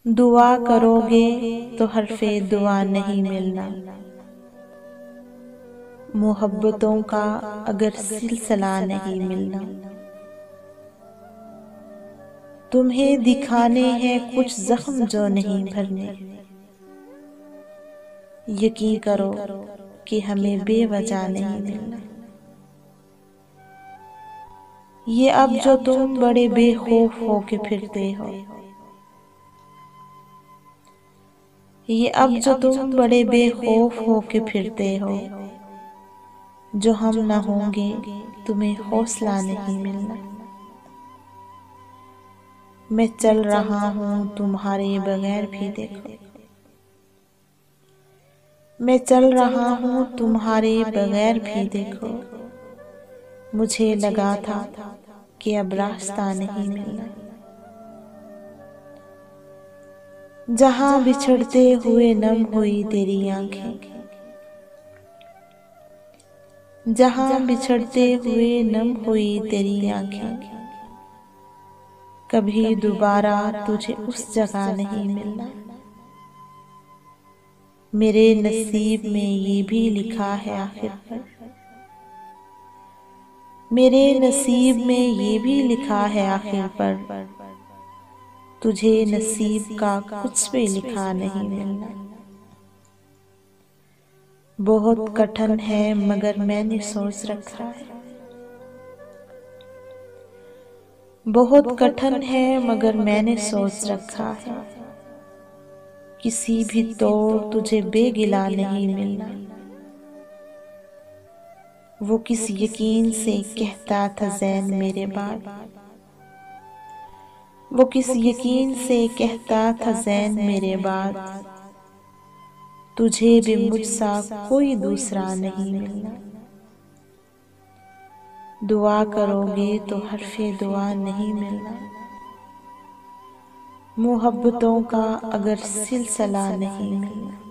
दुआ करोगे तो हर्फे दुआ नहीं मिलना। मोहब्बतों का अगर सिलसिला नहीं मिलना। तुम्हें दिखाने हैं कुछ जख्म जो नहीं भरने। यकीन करो कि हमें बेवजह नहीं मिलना। ये अब जो तुम बड़े बेखौफ होके फिरते हो, ये अब जो तुम बड़े बेखौफ होके फिरते हो, जो हम न होंगे तुम्हें हौसला नहीं मिलना। मैं चल रहा हूँ तुम्हारे बगैर भी देखो, मैं चल रहा हूँ तुम्हारे बगैर भी देखो। मुझे लगा था कि अब रास्ता नहीं मिलना। जहाँ बिछड़ते हुए नम हुई तेरी आंखें, जहाँ बिछड़ते हुए नम हुई तेरी आंखें, कभी दोबारा तुझे उस जगह नहीं मिलना। मेरे नसीब में ये भी लिखा है आखिर पर, मेरे नसीब में ये भी लिखा है आखिर पर, तुझे नसीब का कुछ भी लिखा नहीं मिलना। बहुत कठिन है मगर मैंने सोच रखा है, बहुत कठिन है मगर मैंने सोच रखा है। किसी भी तौर तुझे बेगिला नहीं मिलना। वो किस यकीन से कहता था ज़ैन मेरे बाद, वो किस यकीन से कहता था ज़ैन मेरे बाद, तुझे भी मुझसा कोई दूसरा नहीं मिलना। दुआ करोगे तो हर्फे दुआ नहीं मिलना। मोहब्बतों का अगर सिलसिला नहीं मिलना।